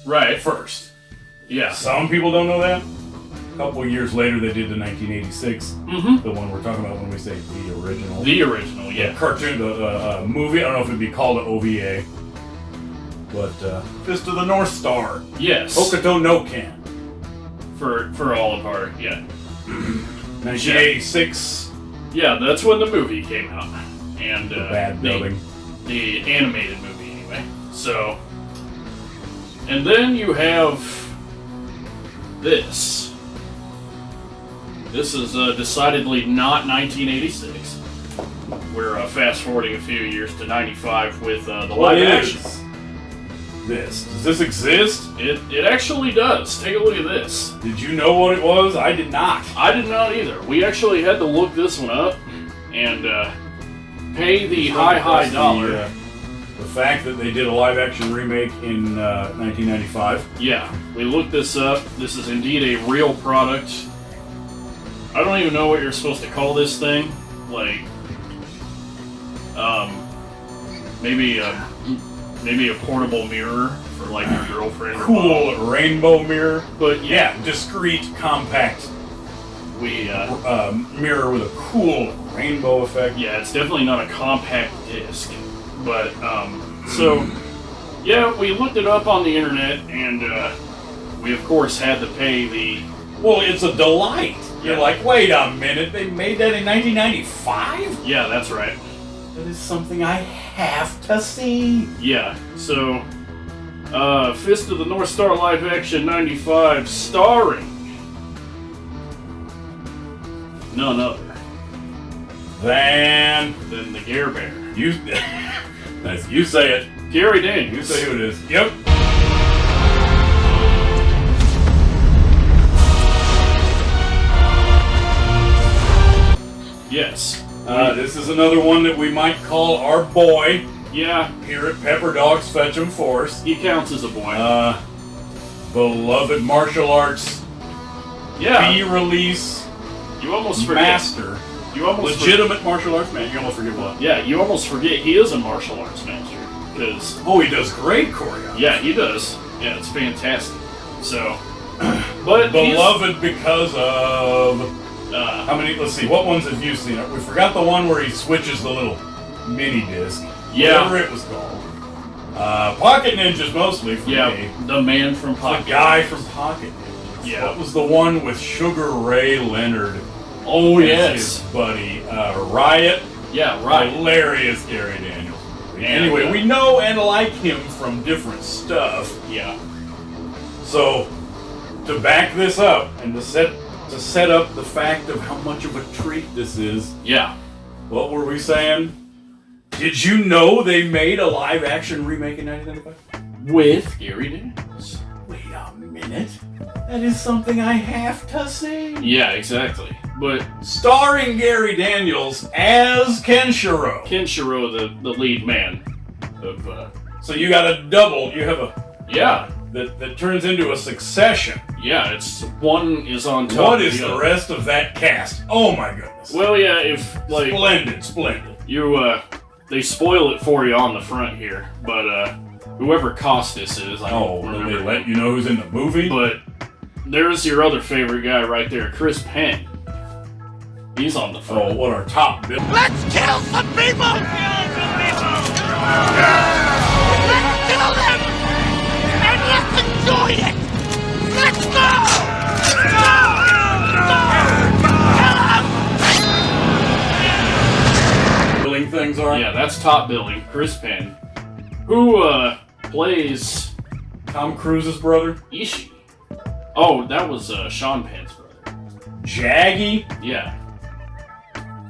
Right. First. Yeah. Some people don't know that. A couple of years later, they did the 1986, the one we're talking about when we say the original. The original, yeah. The cartoon, the movie. I don't know if it'd be called an OVA, but Fist of the North Star. Yes. Hokuto no Ken. For all of our, yeah. 1986. Yeah, that's when the movie came out. And Bad building. The animated movie, anyway. So, and then you have this. This is decidedly not 1986. We're fast forwarding a few years to 95 with the live action. Does this exist? It actually does. Take a look at this. Did you know what it was? I did not. I did not either. We actually had to look this one up and pay the high dollar. The fact that they did a live action remake in 1995. Yeah, we looked this up. This is indeed a real product. I don't even know what you're supposed to call this thing. Like, maybe a portable mirror for like your girlfriend. Cool rainbow mirror. But yeah, discreet, compact. Mirror with a cool rainbow effect. Yeah, it's definitely not a compact disc. But, so, yeah, we looked it up on the internet, and we, of course, had to pay the... Well, it's a delight. You're like, wait a minute, they made that in 1995? Yeah, that's right. That is something I have to see. Yeah, so, Fist of the North Star live action 95, starring none other than the Gare Bear. You say it. Gary Daniels. You say who it is. Yep. Yes. This is another one that we might call our boy. Yeah. Here at Pepper Dogs Fetch'em Force. He counts as a boy. Beloved martial arts. Yeah. B-release. You almost forget. Master. You almost legitimate martial arts man. You almost forget what? Yeah, you almost forget he is a martial arts master. Because he does great choreography. Yeah, he does. Yeah, it's fantastic. So, but beloved because of how many? Let's see. What ones have you seen? We forgot the one where he switches the little mini disc. Yeah, whatever it was called. Pocket Ninjas mostly for me. The man from Pocket. The guy from Pocket Ninjas. Yeah. What was the one with Sugar Ray Leonard? Oh yes, his buddy Riot. Yeah, Riot. Hilarious Gary Daniels. Anyway, we know and like him from different stuff. Yeah. So, to back this up and to set up the fact of how much of a treat this is. Yeah. What were we saying? Did you know they made a live action remake in 1995? With Gary Daniels. Wait a minute. That is something I have to see. Yeah, exactly. But starring Gary Daniels as Kenshiro. Kenshiro, the lead man of. So you got a double. You have a yeah that turns into a succession. Yeah, it's one is on top. What is the rest of that cast? Oh my goodness. Well, yeah, if like splendid. You they spoil it for you on the front here, but whoever Costas is, I don't remember. They let you know who's in the movie. But there's your other favorite guy right there, Chris Penn. He's on the front. Oh, what our top bill. Let's kill some people! Let's kill them! And let's enjoy it! Let's go! Billing things are? Yeah, that's top billing. Chris Penn. Who plays Tom Cruise's brother? Ishii. Oh, that was Sean Penn's brother. Jaggy? Yeah.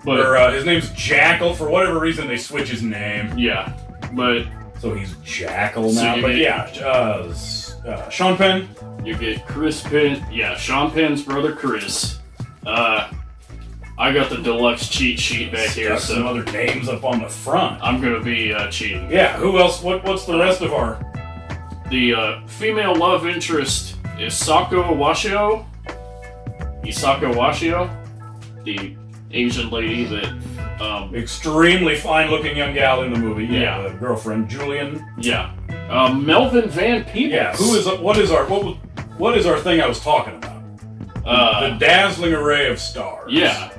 But his name's Jackal. For whatever reason, they switch his name. Yeah, but so he's Jackal now. But Sean Penn. You get Chris Penn. Yeah, Sean Penn's brother Chris. I got the deluxe cheat sheet back here. Got some other names up on the front. I'm gonna be cheating. Yeah. Who else? What's the rest of our? The female love interest is Isako Washio. The Asian lady that Extremely fine-looking young gal in the movie. Yeah. The girlfriend, Julian. Yeah. Melvin Van Peebles. Yeah. What is our thing I was talking about? The dazzling array of stars. Yeah.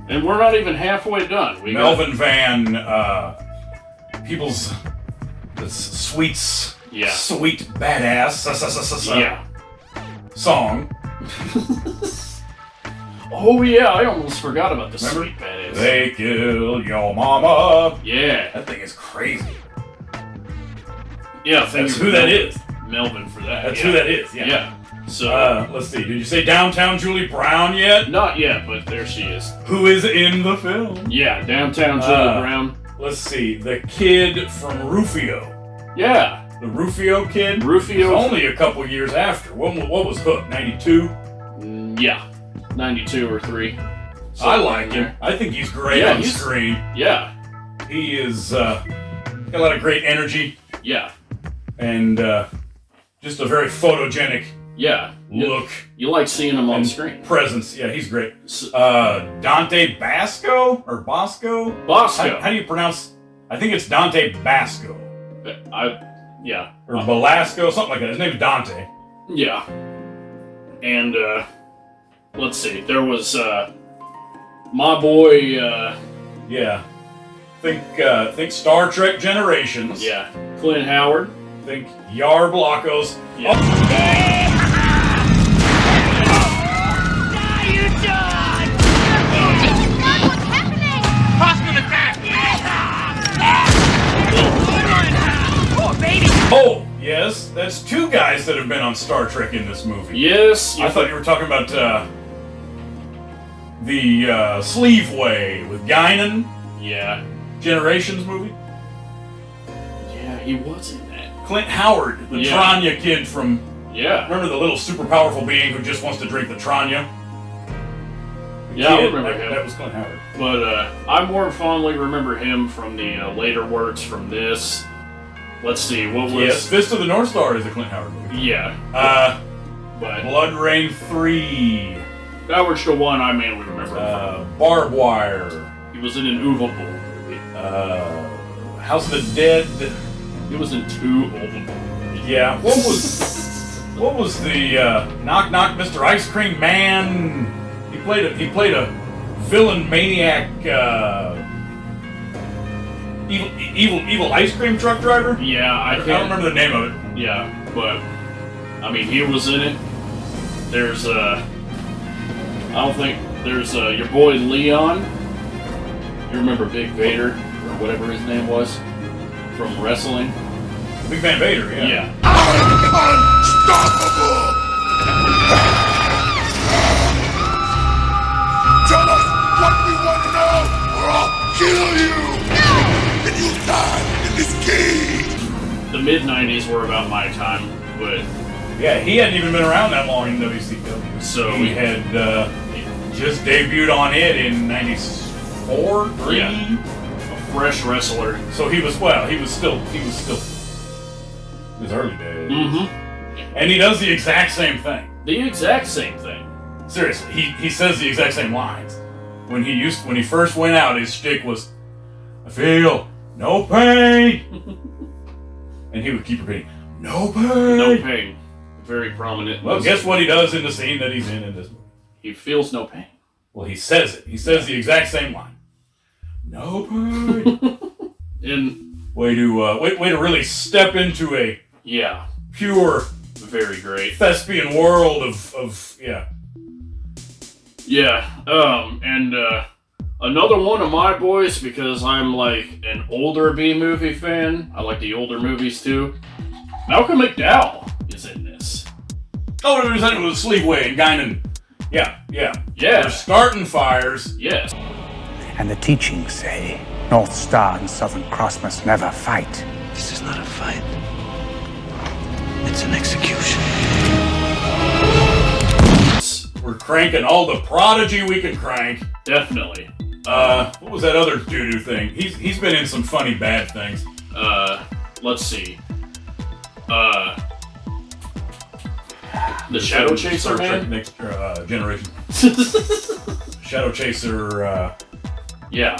And we're not even halfway done. Melvin Van Peebles, the sweet badass song. Oh yeah, I almost forgot about the sweet badass. They killed your mama. Yeah. That thing is crazy. Yeah, that's who that is. Melvin for that. That's who that is. Yeah. Yeah. So let's see. Did you say Downtown Julie Brown yet? Not yet, but there she is. Who is in the film? Yeah, Downtown Julie Brown. Let's see. The kid from Rufio. Yeah. The Rufio kid? Rufio. Was only a couple years after. What was Hook? 92? Yeah. 92 or 3. I like him. I think he's great on screen. Yeah. He is got a lot of great energy. Yeah. And just a very photogenic look. You like seeing him on screen. Presence. Yeah, he's great. Dante Basco? Or Bosco? Bosco. How do you pronounce? I think it's Dante Basco. Yeah. Or Belasco, something like that. His name's Dante. Yeah. And, let's see. There was, my boy, yeah. Think Star Trek Generations. Yeah. Clint Howard. Think Yar Blockos. Yeah. You done! What's happening? Hostile attack! Oh, baby! Oh, yes. That's 2 guys that have been on Star Trek in this movie. Yes. I thought you were talking about the Sleeveway with Guinan. Yeah. Generations movie. Yeah, he was in that. Clint Howard, the Tranya kid from... Yeah. Remember the little super powerful being who just wants to drink the Tranya? Yeah, I remember him. That was Clint Howard. But I more fondly remember him from the later works from this. Let's see, what was... Yes, Fist of the North Star is a Clint Howard movie. Yeah. But Blood Rain 3. That was the one I mainly remember. Barbed Wire. He was in an Uwe Boll movie. House of the Dead. He was in 2 Uwe Boll movies. Yeah. What was the Knock Knock Mr. Ice Cream Man? He played a villain maniac evil ice cream truck driver? Yeah, I don't remember the name of it. Yeah, but I mean he was in it. There's I don't think there's your boy Leon. You remember Big Vader or whatever his name was from wrestling? Big Van Vader, yeah. Yeah. Unstoppable! Tell us what we want to know, or I'll kill you! And you'll die in this cage! The mid-90s were about my time, but... Yeah, he hadn't even been around that long in WCW. So he had just debuted on it in 94, 3? Yeah. A fresh wrestler. So he was still in his early days. Mm-hmm. And he does the exact same thing. The exact same thing. Seriously, he says the exact same lines. When he first went out, his shtick was, "I feel no pain," and he would keep repeating, "No pain, no pain." Very prominent. Well, guess what he does in the scene that he's in this movie? He feels no pain. Well, he says it. He says the exact same line. No pain. And way to really step into a pure, very great thespian world of and another one of my boys, because I'm like an older B-movie fan. I like the older movies too. Malcolm McDowell is in this. Oh, it was Sleeveway and Guinan. Yeah. They're starting fires. Yes. And the teachings say North Star and Southern Cross must never fight. This is not a fight. It's an execution. We're cranking all the prodigy we can crank. Definitely. What was that other doo-doo thing? He's been in some funny bad things. Let's see. The Shadow Chaser, Star man? Trek Next Generation. Shadow Chaser, Yeah.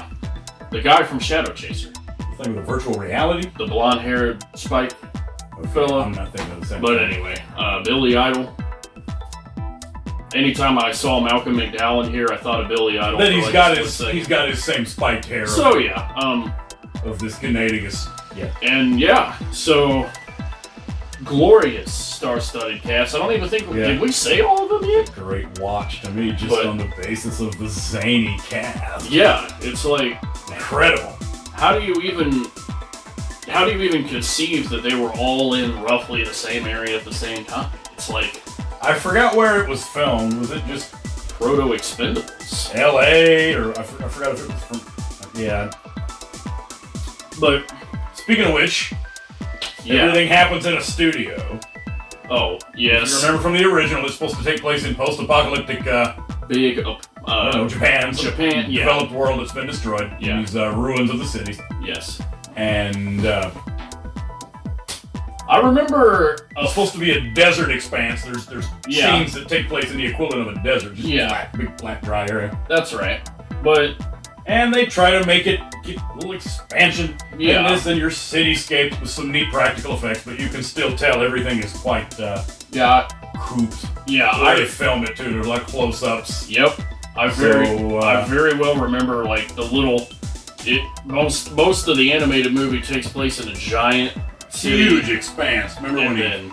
The guy from Shadow Chaser. The thing with the virtual reality? The blonde-haired Spike fella. I'm not thinking of the same But thing. anyway, Billy Idol. Anytime I saw Malcolm McDowell in here, I thought of Billy Idol. Then for he's like got a his split second. he's got his same spiked hair So yeah, of this Canadigus. Yeah. and yeah, so glorious star-studded cast. I don't even think Yeah. did we say all of them yet? Great watch to me, just But- on the basis of the zany cast. Yeah, it's like Incredible. how do you even conceive that they were all in roughly the same area at the same time? It's like I forgot where it was filmed. Was it just Proto Expendables. L.A. or I forgot if it was from. Yeah. But Speaking of which, yeah. everything happens in a studio. Oh yes. You remember from the original, it's supposed to take place in post-apocalyptic Big Japan. Some Japan, yeah. developed world that's been destroyed. Yeah. These ruins of the cities. Yes. And I remember it's supposed to be a desert expanse. There's Yeah. scenes that take place in the equivalent of a desert. Just Yeah. flat, big flat dry area. that's right. But And they try to make it get a little expansion Yeah. in this and your cityscape with some neat practical effects, but you can still tell everything is quite yeah, cooped. yeah, The way they I film it too, there's like close-ups. yep. I So, very well remember like the little most of the animated movie takes place in a giant city. Huge expanse. Remember And when he then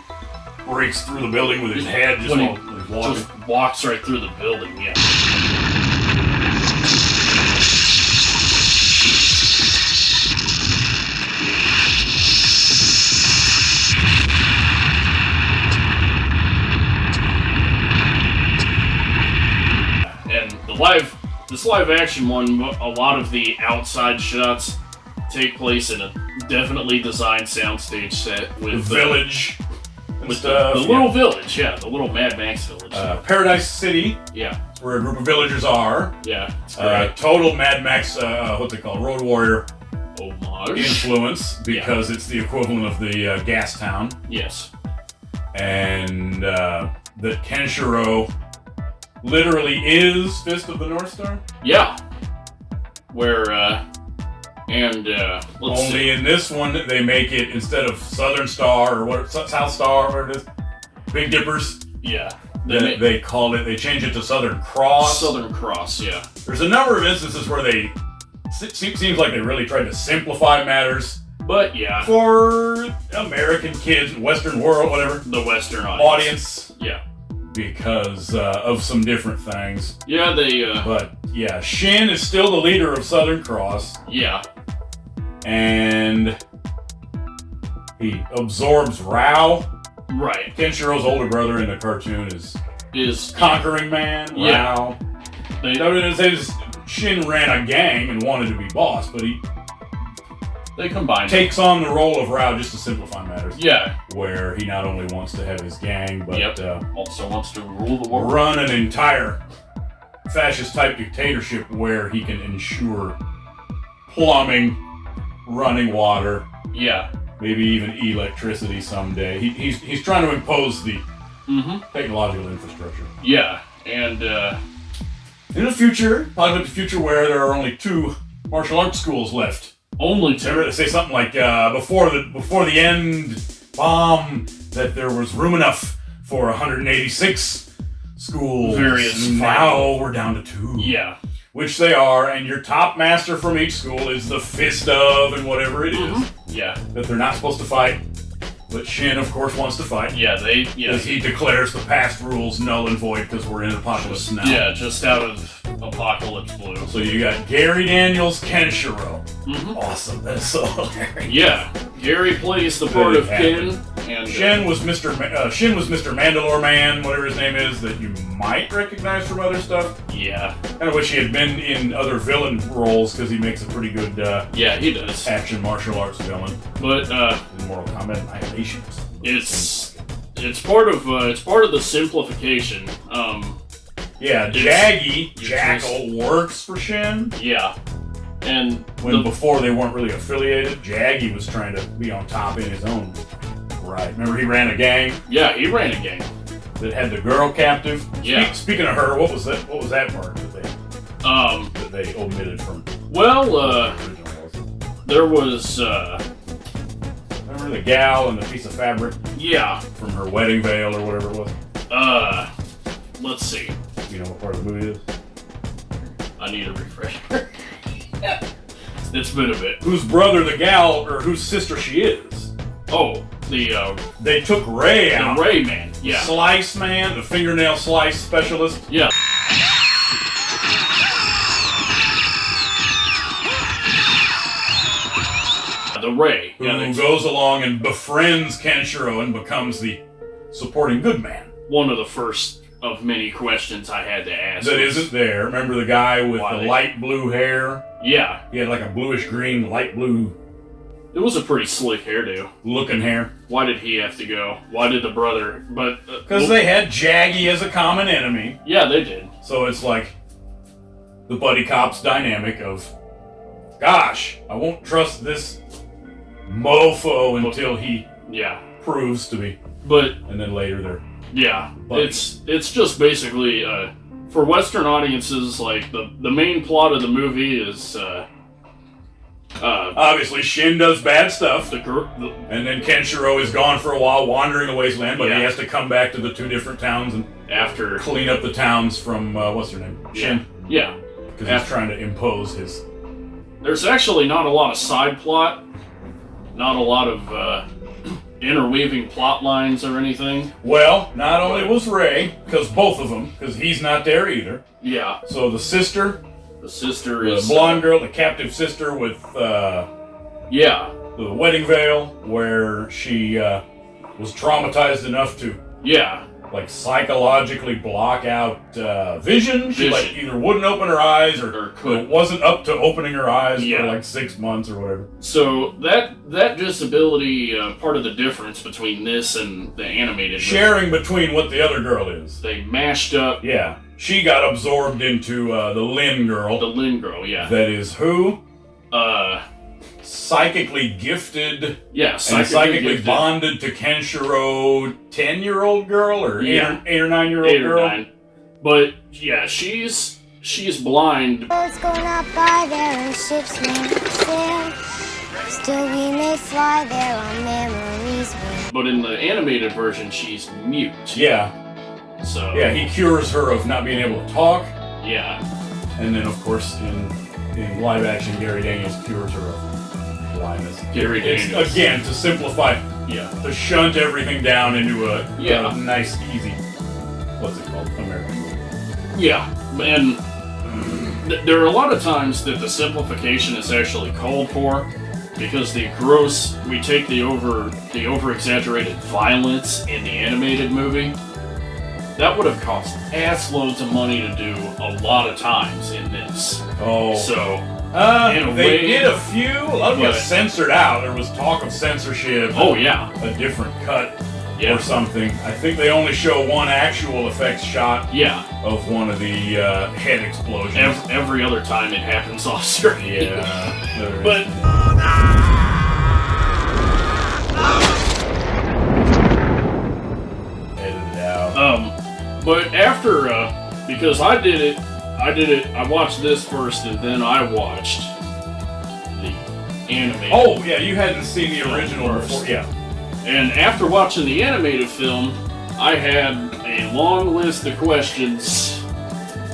breaks through the building with his head just when while he's walking? just walks right through the building, yeah. And this live action one, a lot of the outside shots take place in a definitely designed soundstage set The with village and with stuff. the little village, yeah, the little Mad Max village. Paradise City, yeah, where a group of villagers are. yeah, it's great. Total Mad Max, what's it called? Road Warrior Homage. influence, because it's the equivalent of the gas town. Yes. And that Kenshiro literally is Fist of the North Star. Yeah. Where let's Only see. in this one, they make it, instead of Southern Star or what, South Star, whatever it is, Big Dippers. Yeah. They call it. They change it to Southern Cross. Southern Cross, yeah. There's a number of instances where they seems like they really tried to simplify matters But yeah, for American kids, Western world, whatever the Western audience, Yeah. because of some different things. Yeah, they But yeah, Shin is still the leader of Southern Cross, yeah. and he absorbs Rao. Right. Kenshiro's older brother in the cartoon is Is Conquering Man. Yeah. Rao. they, Shin ran a gang and wanted to be boss, but he they combined. takes on the role of Rao just to simplify matters. Yeah. Where he not only wants to have his gang, but Yep. Also wants to rule the world. run an entire fascist-type dictatorship where he can ensure plumbing, running water, Yeah. maybe even electricity someday. He's trying to impose the Mm-hmm. technological infrastructure. Yeah. And In the future, apocalyptic future, where there are only 2 martial arts schools left. only Remember, two. they say something like before the end bomb that there was room enough for 186 schools. Various And now we're down to 2. Yeah. Which they are, and your top master from each school is the fist of and whatever it is Yeah. that they're not supposed to fight. But Shin, of course, wants to fight. Yeah. They. Yeah. As he declares the past rules null and void because we're in apocalypse now. Yeah. Just out of Apocalypse Blue. So you got Gary Daniels Kenshiro. Mhm. Awesome. That's so hilarious. Yeah. Gary plays the part Good of happen. Ken, and Shin was Mr. Mandalore Man, whatever his name is, that you might recognize from other stuff. yeah. Kind of wish he had been in other villain roles because he makes a pretty good Yeah, he does. action martial arts villain But in Mortal Kombat Annihilation. it's part of the simplification. Yeah, It's- Jaggy, it's Jackal works for Shin. Yeah. And When before they weren't really affiliated, Jaggy was trying to be on top in his own right. Remember he ran a gang yeah, he ran a gang. that had the girl captive? Yeah. Speaking of her, what was that part that Um, they omitted from Well, Original was. there was, Remember the gal and the piece of fabric yeah, from her wedding veil or whatever it was? let's see. You know what part of the movie it is? I need a refresher. It's been a bit. Whose brother the gal, or whose sister she is. Oh, the They took Ray out. Ray Man. Yeah. Slice man, the fingernail slice specialist. Yeah. The Ray. Who Yeah, goes along and befriends Kenshiro and becomes the supporting good man. one of the first of many questions I had to ask. That isn't there. Remember the guy with Why the they- light blue hair? Yeah. He had like a bluish green, light blue It was a pretty slick hairdo. looking hair. Why did he have to go? Why did the brother? But Because they had Jaggy as a common enemy. Yeah, they did. So it's like the buddy cops dynamic of, gosh, I won't trust this mofo until he Yeah. proves to be. But And then later they're yeah, buddies. it's just basically for Western audiences, like the main plot of the movie is obviously Shin does bad stuff. the And then Kenshiro is gone for a while, wandering the wasteland, but Yeah. he has to come back to the two different towns and after clean up the towns from, what's her name? Shin. Yeah. Because he's trying to impose his... There's actually not a lot of side plot, not a lot of interweaving plot lines or anything. Well, not only was Ray, because both of them, because he's not there either. Yeah, So the sister, the sister the is blonde girl, the captive sister with yeah, the wedding veil, where she was traumatized enough to yeah, like psychologically block out vision. She like either wouldn't open her eyes or couldn't. wasn't up to opening her eyes Yeah. for like 6 months or whatever. So that disability, part of the difference between this and the animated movie, Sharing between what the other girl is. they mashed up Yeah. She got absorbed into the Lynn girl. the Lynn girl. Yeah, That is who? uh, Psychically gifted yeah, and psychically gifted. bonded to Kenshiro 10-year-old girl or Yeah. 8 or 9-year-old 8 or girl. 9. But yeah, she's blind. Boats go not by there and ships may not sail. Still we may fly there on memories will. But in the animated version, she's mute. Yeah. So Yeah, he cures her of not being able to talk. yeah, And then, of course, in live action, Gary Daniels cures her of blindness. Gary It's, Daniels. again, to simplify, Yeah. to shunt everything down into a nice, easy, what's it called? American movie. Yeah, and there are a lot of times that the simplification is actually called for because we take the over exaggerated violence in the animated movie. That would have cost ass loads of money to do a lot of times in this. Oh. So in a they way- did a few. A lot of it got but- censored out. There was talk of censorship. oh yeah, A different cut Yeah. or something. I think they only show one actual effects shot yeah. of one of the head explosions. Every other time it happens off screen. Yeah. there is. But Edit it out. but after because I watched this first and then I watched the animated. Oh, yeah, you hadn't seen the original first. before. Yeah. And after watching the animated film, I had a long list of questions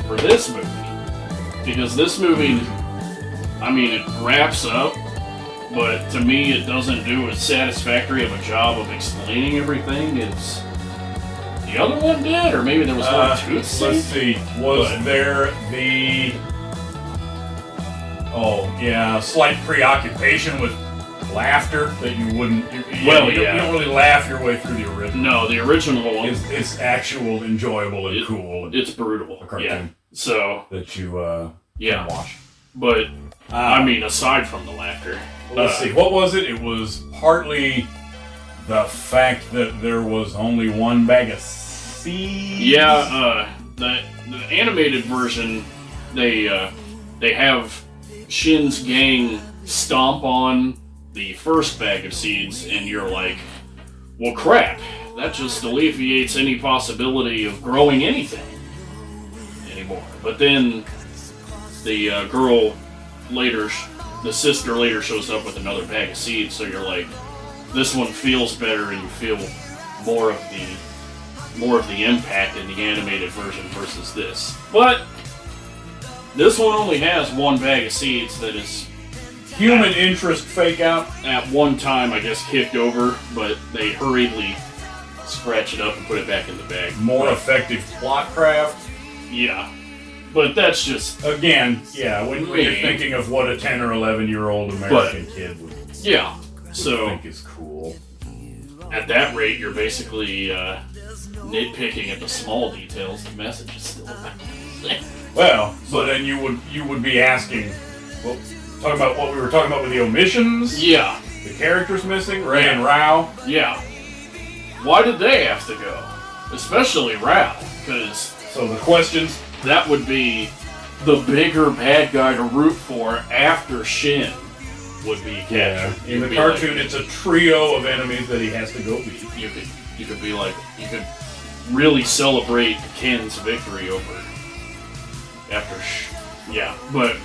for this movie. Because this movie, I mean, it wraps up, but to me it doesn't do as satisfactory of a job of explaining everything as the other one did, or maybe there was more to it. Let's see. Was But- there the... Oh, yeah, slight preoccupation with laughter that you wouldn't... You don't really laugh your way through the original. No, the original one, It's actual enjoyable and cool and it's brutal. a cartoon. Yeah. So, that you yeah. can watch. But, I mean, aside from the laughter. Let's see. What was it? It was partly the fact that there was only one bag of seeds. Yeah, the animated version, they have Shin's gang stomp on the first bag of seeds, and you're like, well, crap, that just alleviates any possibility of growing anything anymore. But then the girl later, the sister later shows up with another bag of seeds, so you're like, this one feels better, and you feel more of the impact in the animated version versus this. But this one only has one bag of seeds that is Human interest fake out. at one time, I guess, kicked over, but they hurriedly scratch it up and put it back in the bag. More effective plot craft. Yeah. But that's just... Again, yeah, when you're thinking of what a 10 or 11-year-old American kid would Yeah. So, think is cool. at that rate, you're basically nitpicking at the small details. The message is still about the same. Well, so then you would be asking, well, talking about what we were talking about with the omissions? Yeah. The characters missing? Ray and Rao? Yeah. Why did they have to go? Especially Rao, because So the questions... that would be the bigger bad guy to root for after Shin would be captured. In the You'd be cartoon, like, it's a trio of enemies that he has to go beat. you could be like, you could really celebrate Ken's victory over after yeah, but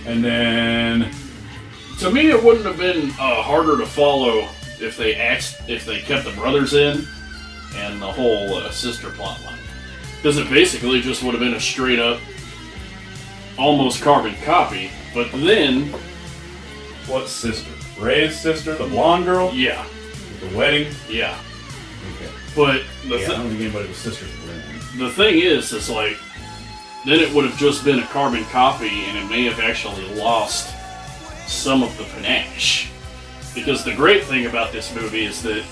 And then... to me it wouldn't have been harder to follow if they kept the brothers in and the whole sister plotline. Because it basically just would have been a straight up, almost carbon copy. But then, What sister? Ray's sister? The blonde girl? yeah, With the wedding? yeah. Okay. But I don't think anybody was sisters with the thing is, it's like, then it would have just been a carbon copy, and it may have actually lost some of the panache. Because the great thing about this movie is that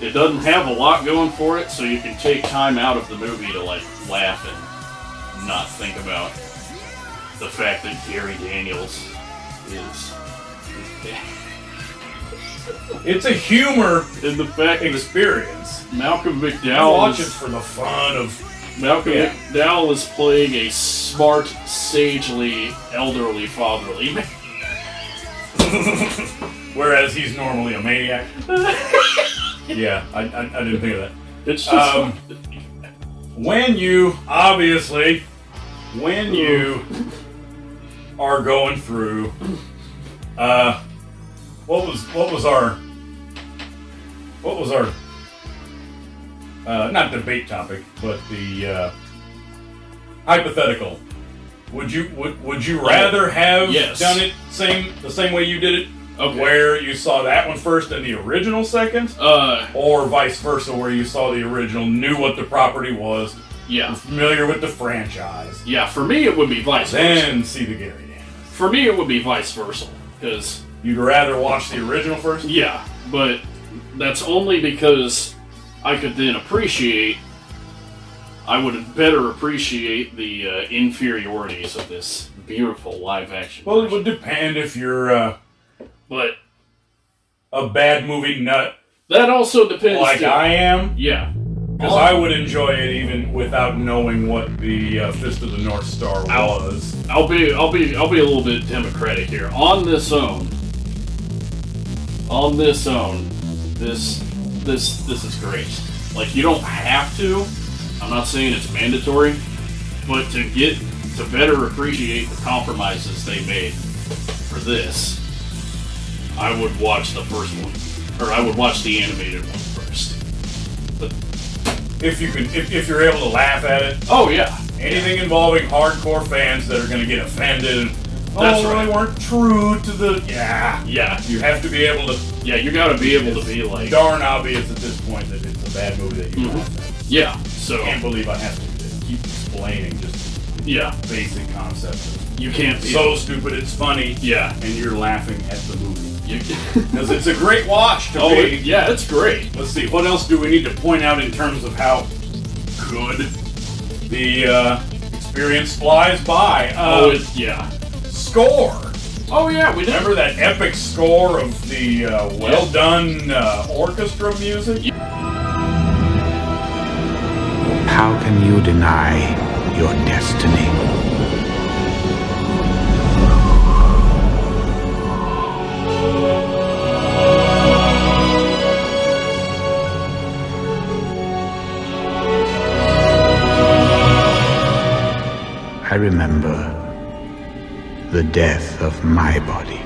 it doesn't have a lot going for it, so you can take time out of the movie to like laugh and not think about the fact that Gary Daniels is It's a humor and the fact that experience. Malcolm I McDowell watch it is, for the fun of... Malcolm Yeah. McDowell is playing a smart, sagely, elderly, fatherly man. Whereas he's normally a maniac. Yeah, I didn't think of that. It's just When you are going through, what was our not debate topic, but the hypothetical. Would you rather have Yes. done it the same way you did it? Okay. Where you saw that one first and the original second? Or vice versa, where you saw the original, knew what the property was, yeah. was familiar with the franchise, Yeah, for me it would be vice versa. then see the Gary Daniels. For me it would be vice versa. Because, You'd rather watch the original first? yeah, but that's only because I could then I would better appreciate the inferiorities of this beautiful live action Well, it version. would depend if you're But a bad movie nut that also depends like too. I am, Yeah. because I would enjoy it even without knowing what the Fist of the North Star was. I'll be a little bit democratic here. On this own, this is great. Like, you don't have to. I'm not saying it's mandatory, but to better appreciate the compromises they made for this, I would watch the first one, or I would watch the animated one first. But If you're able to laugh at it, oh yeah, anything involving hardcore fans that are going to get offended. That's oh, right. They weren't true to the. Yeah. yeah, You have to be able to. yeah. You got to be able to be like, Darn obvious at this point that it's a bad movie that you Mhm. laugh at. yeah. So Can't believe I have to keep explaining just yeah, basic concepts. you can't be So stupid it's funny, yeah. and you're laughing at the movie. You, Because it's a great watch to oh me. yeah, it's great. Let's see, what else do we need to point out in terms of how good the experience flies by? Yeah. Score! Oh yeah, we did. Remember that epic score of the well-done orchestra music? How can you deny your destiny? I remember the death of my body.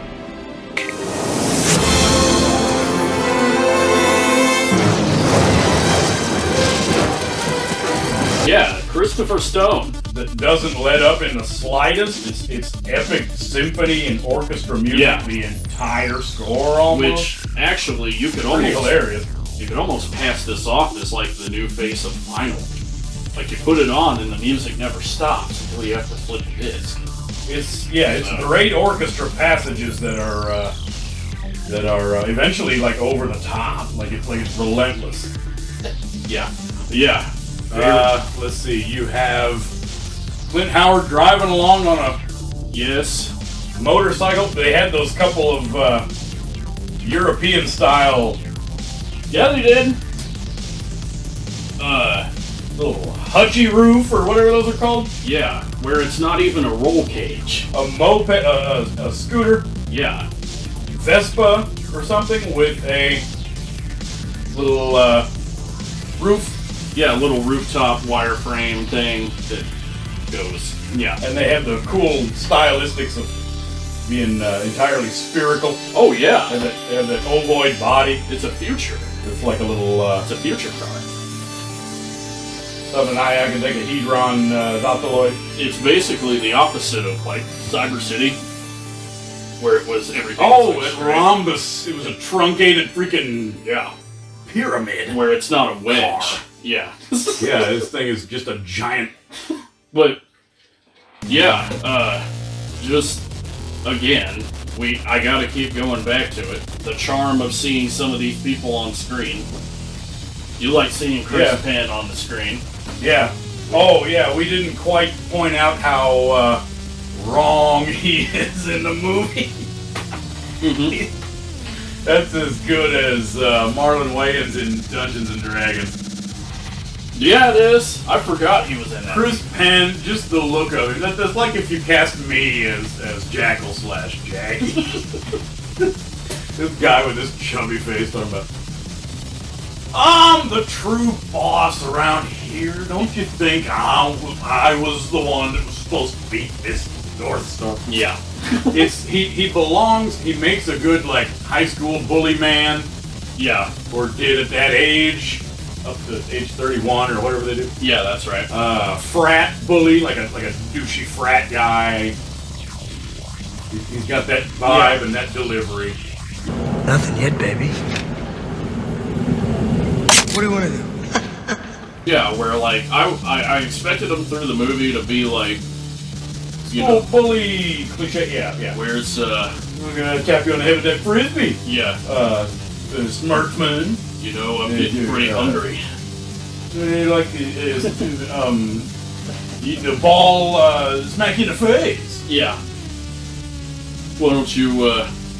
Yeah, Christopher Stone. That doesn't let up in the slightest. It's epic symphony and orchestra music. Yeah. The entire score almost. Which, actually, you could Pretty almost... hilarious. You could almost pass this off as like the new face of vinyl. Like you put it on and the music never stops until you have to flip the disc. It's great orchestra passages that are eventually like over the top. Like it's relentless. Yeah. Yeah. Let's see. You have Clint Howard driving along on a Yes. motorcycle. They had those couple of European style Yeah, they did. little hutchy roof or whatever those are called. Yeah, where it's not even a roll cage. A moped, a scooter, Yeah. Vespa or something with a little roof. Yeah, a little rooftop wireframe thing that goes. Yeah. And they have the cool stylistics of being entirely spherical. Oh, yeah. They have that ovoid body. It's a future. It's like a little It's a future car. something I can take a Hedron Doptoloid. It's basically the opposite of like Cyber City, where it was everything. Oh, was at straight. Rhombus, it was a truncated freaking Yeah. pyramid. Where it's not a wedge. Car. Yeah. Yeah, this thing is just a giant. But yeah, just again, I gotta keep going back to it. The charm of seeing some of these people on screen. You like seeing Chris Penn on the screen. Yeah. Oh, yeah, we didn't quite point out how wrong he is in the movie. Mm-hmm. That's as good as Marlon Wayans in Dungeons and Dragons. Yeah, it is. I forgot he was in that. Chris Penn, just the look of him. That's like if you cast me as Jackal / Jackie. This guy with this chubby face talking about, I'm the true boss around here. Don't you think I was the one that was supposed to beat this North Star? Yeah. He belongs. He makes a good like high school bully man, Yeah. or did at that age, up to age 31 or whatever they do. Yeah, that's right. Frat bully, like a douchey frat guy. He's got that vibe and that delivery. Nothing yet, baby. What do you want to do? Yeah, where like I expected him through the movie to be like, you Oh, know, bully cliche. Yeah. where's We're gonna tap you on the head with that frisbee. yeah, Smartman. you know, I'm Yeah, getting dude, pretty hungry. Like eating a ball, smack you in the face. Yeah. Why don't you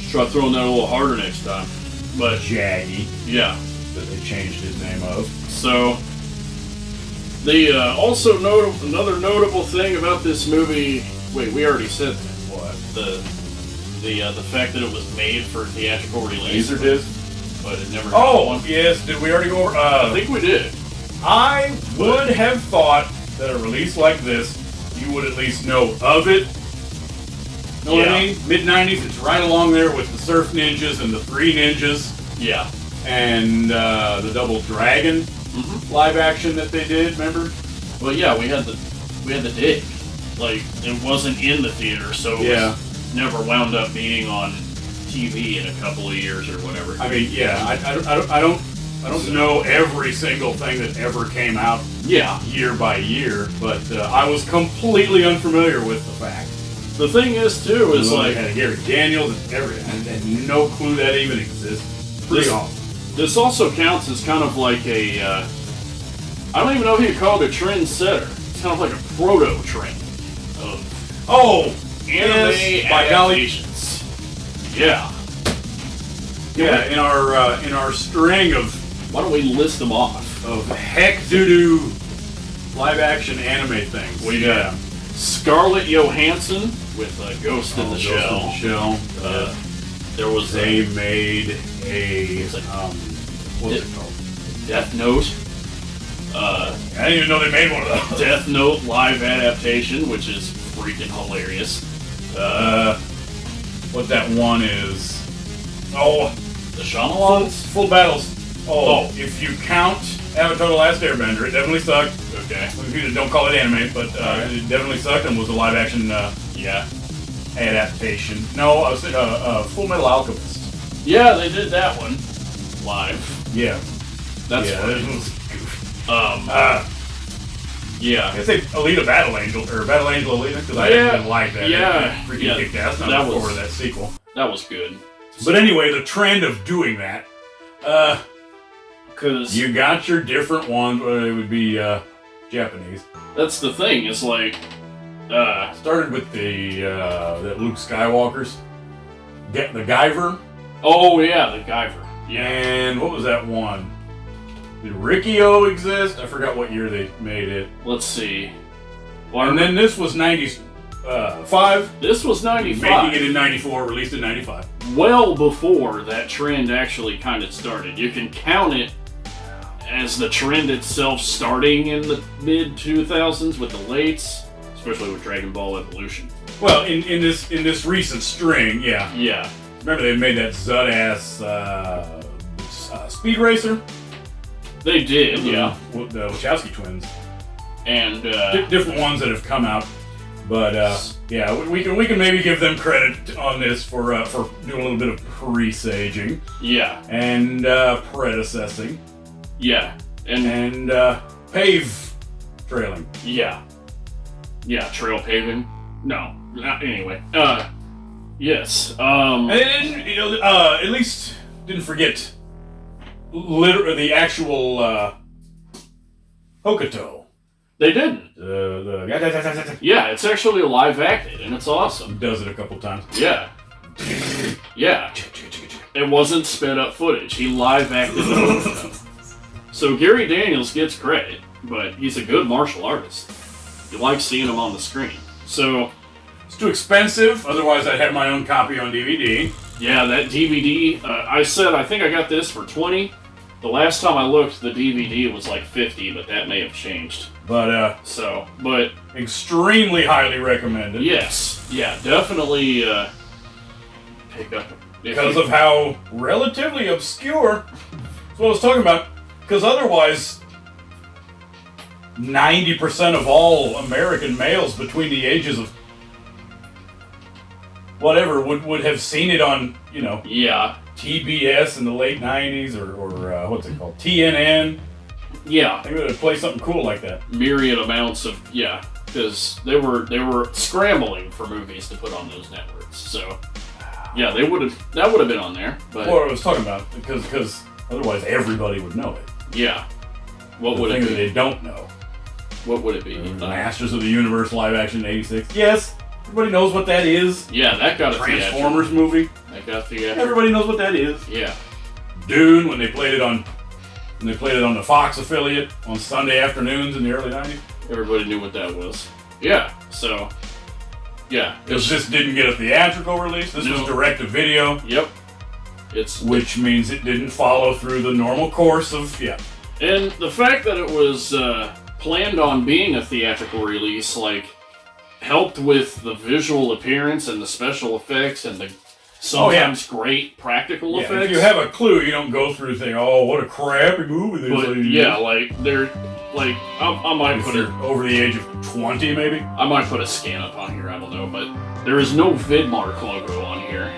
try throwing that a little harder next time? But Jaggy, yeah. that they changed his name of. So the also another notable thing about this movie. Wait, we already said that. What? The fact that it was made for theatrical release, Laserdisc. but it never. got Oh, one. yes. Did we already go over? I think we did. I would have thought that a release like this, you would at least know of it. Know what I Yeah. mean? Mid-90s, it's right along there with the Surf Ninjas and the Three Ninjas Yeah. and the Double Dragon live action that they did, remember? Well, yeah, we had the dig. Like it wasn't in the theater, so it Yeah. was never wound up being on TV in a couple of years or whatever. I mean, yeah, I don't know every single thing that ever came out Yeah. year by year, but I was completely unfamiliar with the fact. The thing is too is like had Gary Daniels and everything. I had no clue that even existed. Pretty This- awesome. this also counts as kind of like a I don't even know if you could call it a trendsetter. It's kind of like a proto trend of Oh, anime yes, by golly. adaptations. Yeah. Yeah, in our string of Why don't we list them off? heck doo-doo live action anime things. We got Scarlett Johansson with Ghost in the Ghost Shell. in the Shell. There was They made a It's like- what's it called? Death Note. I didn't even know they made one of those. Death Note live adaptation, which is freaking hilarious. What that one is? Oh, The Shyamalan's? Full Battles. Oh, if you count Avatar: The Last Airbender, it definitely sucked. Okay. Don't call it anime, but Alright. it definitely sucked and was a live action Yeah. adaptation. No, I was thinking Full Metal Alchemist. Yeah, they did that one live. Yeah. That's yeah, funny. that was goofy. Yeah. I say Alita Battle Angel, or Battle Angel Alita, because I Yeah, didn't like that. yeah, It freaking yeah, kicked ass. that Not was- forward that sequel. That was good. But anyway, the trend of doing that, Because you got your different ones, or it would be Japanese. that's the thing. It's like, Started with the Luke Skywalker's, Get the Guyver, oh yeah, the Guyver. Yeah. and what was that one? Did Rikio exist? I forgot what year they made it. Let's see. Well, And then this was 95, this was 95. making it in 94, released in 95. Well before that trend actually kind of started. You can count it as the trend itself starting in the mid 2000s with the lates, especially with Dragon Ball Evolution. Well, in this recent string, yeah. Yeah. Remember they made that Zud-ass Speed Racer? They did, yeah. With the Wachowski twins. And Different ones that have come out. But yeah, we can maybe give them credit on this for doing a little bit of presaging yeah. and predecessing Yeah. And and pave trailing. yeah. Yeah, trail paving. No. Anyway. Yes. And at least didn't forget the actual Hokuto. They didn't. The Yeah, it's actually live acted and it's awesome. does it a couple times. Yeah. Yeah. It wasn't sped up footage. He live acted both of them. So Gary Daniels gets credit, but he's a good martial artist. You like seeing him on the screen. So It's too expensive. Otherwise, I'd have my own copy on DVD. yeah, that DVD. I think I got this for $20. The last time I looked, the DVD was like $50, but that may have changed. But But extremely highly recommended. yes, yeah, definitely pick up Because of how relatively obscure. That's what I was talking about. Because otherwise, 90% of all American males between the ages of whatever would have seen it on, yeah, TBS in the late 90s or what's it called? TNN. yeah. They would have played something cool like that. Myriad amounts of because they were scrambling for movies to put on those networks. So yeah, that would have been on there. But What I was talking about, because otherwise everybody would know it. yeah, what The would thing it that be? they don't know. What would it be? Masters of the Universe live action '86. Yes, everybody knows what that is. Yeah, that got a Transformers movie. That got theatrical. Everybody knows what that is. Yeah, Dune, when they played it on the Fox affiliate on Sunday afternoons in the early '90s. everybody knew what that was. Yeah, so yeah, Because this didn't get a theatrical release. This was No. direct to video, yep. It's which means it didn't follow through the normal course of and the fact that it was planned on being a theatrical release, helped with the visual appearance and the special effects and the sometimes great practical Yeah, effects. if you have a clue, you don't go through saying, "Oh, what a crappy movie this But is." yeah, they're I might If put you're a over the age of 20, maybe. I might put a scan up on here. I don't know, but there is no Vidmark logo on here,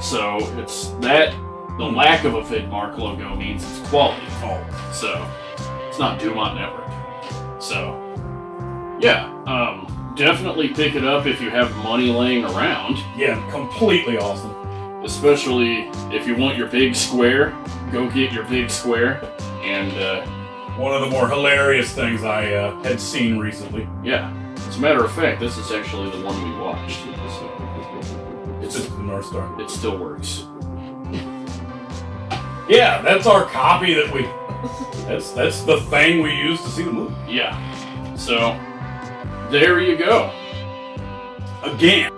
so it's that the lack of a Vidmark logo means it's quality. Oh, So it's not Dumont Network. So yeah, definitely pick it up if you have money laying around. yeah, completely awesome. Especially if you want your big square, go get your big square. And One of the more hilarious things I had seen recently. yeah, as a matter of fact, this is actually the one we watched. It's just the North Star. It still works. Yeah, that's our copy that we. That's the thing we use to see the movie. Yeah. So there you go. Again.